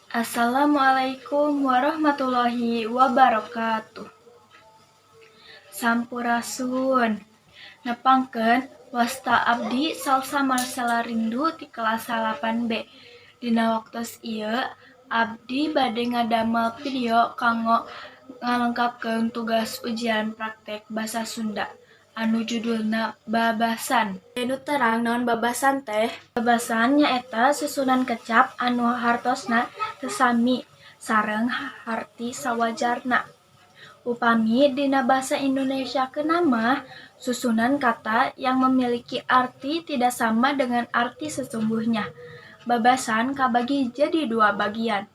Assalamualaikum warahmatullahi wabarakatuh. Sampurasun. Nepangkeun wasta abdi Salsa Marcella Rindu ti kelas 8B. Dina waktos ieu abdi bade ngadamel video kanggo ngalengkapkeun tugas ujian praktek basa Sunda anu judulna Babasan. Anu terang naon babasan teh? Babasan nyaeta susunan kecap anu hartosna teu sami sareng harti sawajarna. Upami dina basa Indonesia keuna mah susunan kata yang memiliki arti tidak sama dengan arti sesungguhnya. Babasan kabagi jadi dua bagian.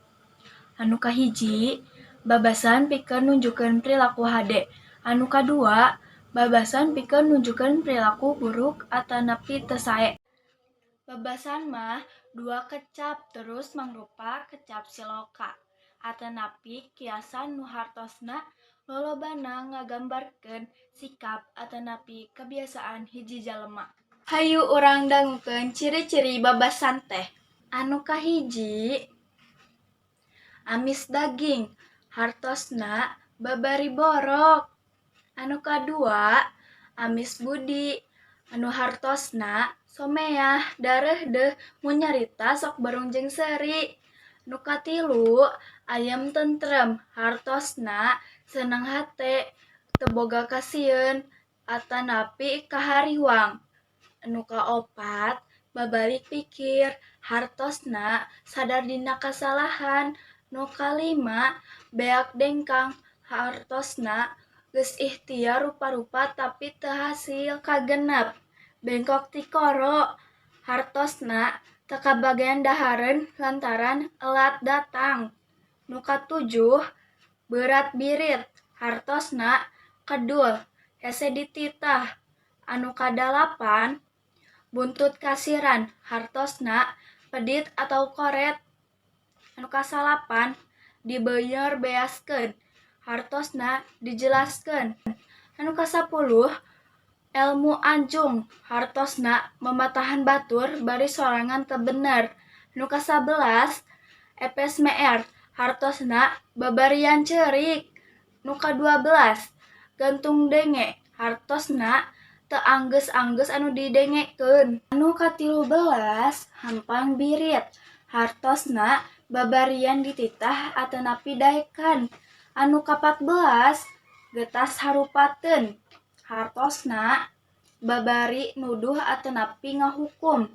Anu kahiji, babasan pikeun nunjukkeun perilaku hade. Anu kadua, babasan pikeun nunjukkeun perilaku buruk atanapi teu sae. Babasan mah dua kecap terus mangrupa kecap siloka. Atanapi kiasan nu hartosna lolobana ngagambarkeun sikap atanapi kebiasaan hiji jalema. Hayu urang dangukeun ciri-ciri babasan teh. Anu kahiji, amis daging, hartosna babari borok. Anu kadua, amis budi, anu hartosna someah darehdeh mun nyarita sok barung jeung seuri. Nu katilu, ayem tentrem, hartosna seneng hate, teu boga kasieun, atanapi kahariwang. Anu kaopat, babalik pikir, hartosna sadar dina kasalahan. Nu kalima, beak dengkang, hartosna geus ikhtiar rupa-rupa tapi teu hasil. Kagenep, bengkok ti koro, hartosna teu kabagean dahareun lantaran elat datang. Nu katujuh, berat birit, hartosna kedul, hese dititah. Anu kadalapan, buntut kasiran, hartosna pedit atau koret. Anu kasalapan, dibeunyeur beaskeun, hartosna dijelaskeun. Anu kasapuluh, elmu anjung, hartosna mamatahan batur bari sorangan teu bener. Nu kasabelas, epes meer, hartosna babarian ceurik. Nu kaduabelas, gantung denge, hartosna teu anggeus-anggeus anu didengekeun. Anu katilubelas, hampang birit, hartosna babarian dititah atanapi daekan. Anu kapatbelas, getas harupateun, hartosna babari nuduh atanapi ngahukum.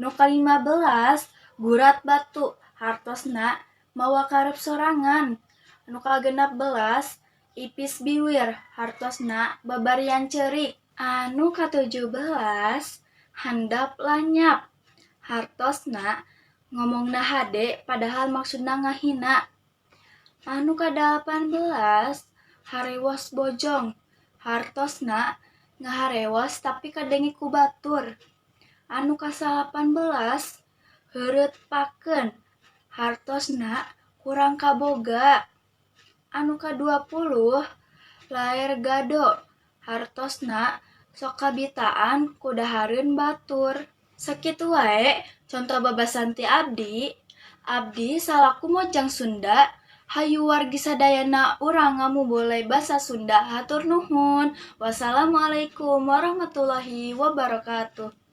Nu ka-15, gurat batu, hartosna mawa karep sorangan. Anu ka-16, ipis biwir, hartosna babarian ceurik. Anu ka-17, handap lanyap, hartosna ngomongna hade padahal maksudna ngahina. Anu ka-18, harewas bojong, hartosna ngaharewas tapi kadenge ku batur. Anu ka-18, heureut pakeun, hartosna kurang kaboga. Anu ka-20, laer gado, hartosna sok kabitaan ku dahareun batur. Sakitu wae conto babasan ti abdi. Abdi salaku mojang Sunda. Hayu wargi sadayana urang ngamumulai basa Sunda. Hatur nuhun. Wassalamualaikum warahmatullahi wabarakatuh.